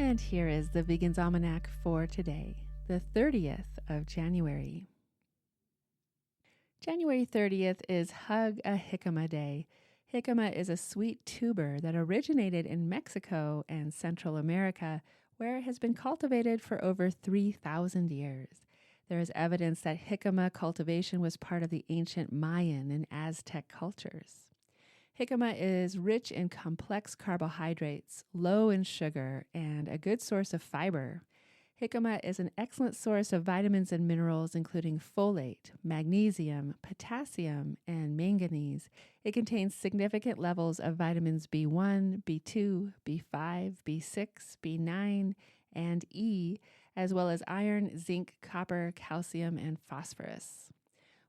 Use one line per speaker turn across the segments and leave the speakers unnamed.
And here is the Vegan's Almanac for today, the 30th of January. January 30th is Hug a Jicama Day. Jicama is a sweet tuber that originated in Mexico and Central America, where it has been cultivated for over 3,000 years. There is evidence that jicama cultivation was part of the ancient Mayan and Aztec cultures. Jicama is rich in complex carbohydrates, low in sugar, and a good source of fiber. Jicama is an excellent source of vitamins and minerals, including folate, magnesium, potassium, and manganese. It contains significant levels of vitamins B1, B2, B5, B6, B9, and E, as well as iron, zinc, copper, calcium, and phosphorus.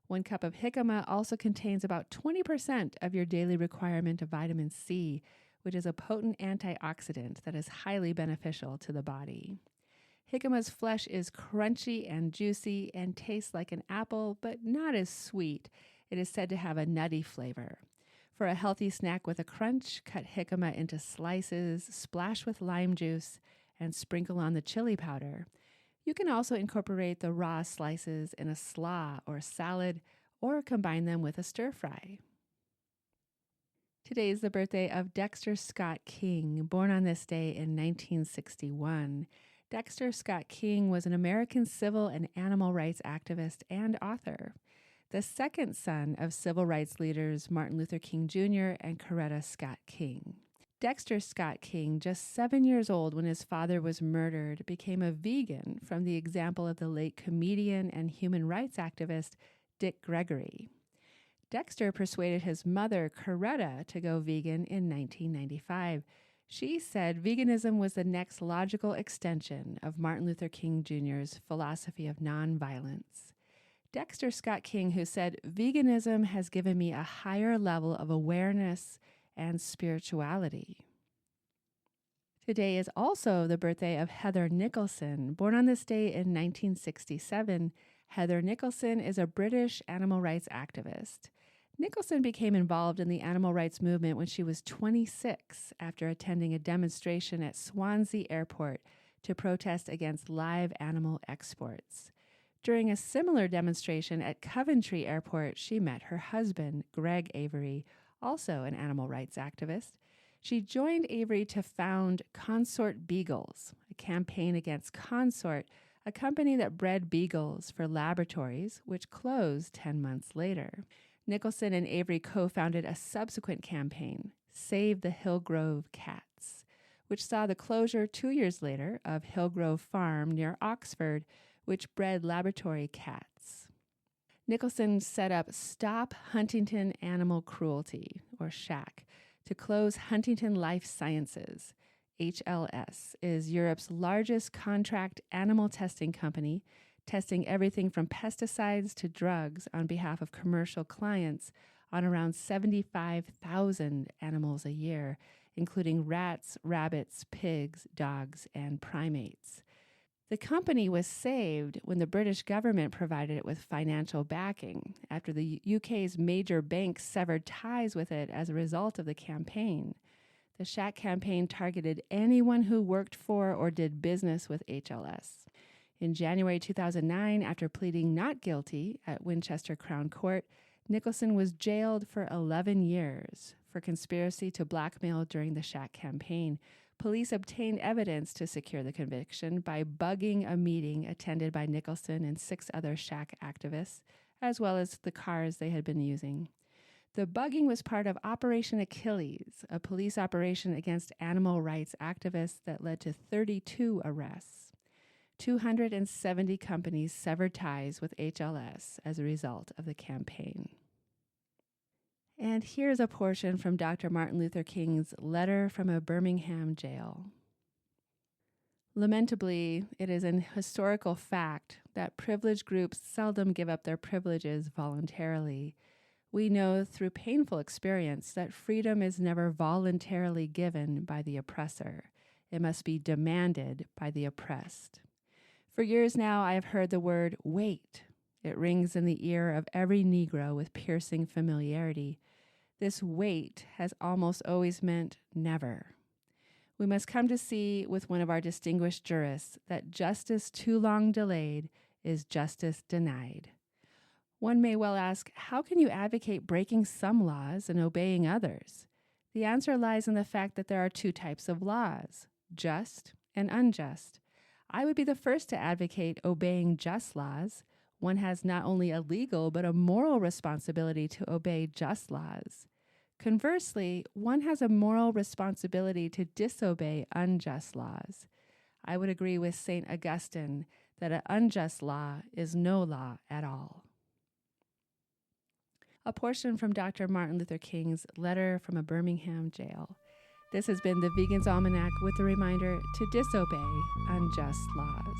1 cup of jicama also contains about 20% of your daily requirement of vitamin C, which is a potent antioxidant that is highly beneficial to the body. Jicama's flesh is crunchy and juicy and tastes like an apple, but not as sweet. It is said to have a nutty flavor. For a healthy snack with a crunch, cut jicama into slices, splash with lime juice, and sprinkle on the chili powder. You can also incorporate the raw slices in a slaw or salad, or combine them with a stir fry. Today is the birthday of Dexter Scott King, born on this day in 1961. Dexter Scott King was an American civil and animal rights activist and author, the second son of civil rights leaders Martin Luther King Jr. and Coretta Scott King. Dexter Scott King, just 7 years old when his father was murdered, became a vegan from the example of the late comedian and human rights activist Dick Gregory. Dexter persuaded his mother, Coretta, to go vegan in 1995. She said veganism was the next logical extension of Martin Luther King Jr.'s philosophy of nonviolence. Dexter Scott King, who said, "Veganism has given me a higher level of awareness and spirituality." Today is also the birthday of Heather Nicholson. Born on this day in 1967, Heather Nicholson is a British animal rights activist. Nicholson became involved in the animal rights movement when she was 26 after attending a demonstration at Swansea Airport to protest against live animal exports. During a similar demonstration at Coventry Airport, she met her husband, Greg Avery, also an animal rights activist. She joined Avery to found Consort Beagles, a campaign against Consort, a company that bred beagles for laboratories, which closed 10 months later. Nicholson and Avery co-founded a subsequent campaign, Save the Hillgrove Cats, which saw the closure 2 years later of Hillgrove Farm near Oxford, which bred laboratory cats. Nicholson set up Stop Huntington Animal Cruelty, or SHAC, to close Huntington Life Sciences. HLS is Europe's largest contract animal testing company, testing everything from pesticides to drugs on behalf of commercial clients on around 75,000 animals a year, including rats, rabbits, pigs, dogs, and primates. The company was saved when the British government provided it with financial backing after the UK's major banks severed ties with it as a result of the campaign. The SHAC campaign targeted anyone who worked for or did business with HLS. In January 2009, after pleading not guilty at Winchester Crown Court, Nicholson was jailed for 11 years for conspiracy to blackmail during the SHAC campaign. Police obtained evidence to secure the conviction by bugging a meeting attended by Nicholson and 6 other SHAC activists, as well as the cars they had been using. The bugging was part of Operation Achilles, a police operation against animal rights activists that led to 32 arrests. 270 companies severed ties with HLS as a result of the campaign. And here's a portion from Dr. Martin Luther King's letter from a Birmingham jail. Lamentably, it is an historical fact that privileged groups seldom give up their privileges voluntarily. We know through painful experience that freedom is never voluntarily given by the oppressor. It must be demanded by the oppressed. For years now, I have heard the word wait. It rings in the ear of every Negro with piercing familiarity. This wait has almost always meant never. We must come to see with one of our distinguished jurists that justice too long delayed is justice denied. One may well ask, how can you advocate breaking some laws and obeying others? The answer lies in the fact that there are two types of laws, just and unjust. I would be the first to advocate obeying just laws. One has not only a legal but a moral responsibility to obey just laws. Conversely, one has a moral responsibility to disobey unjust laws. I would agree with St. Augustine that an unjust law is no law at all. A portion from Dr. Martin Luther King's letter from a Birmingham jail. This has been the Vegan's Almanac with a reminder to disobey unjust laws.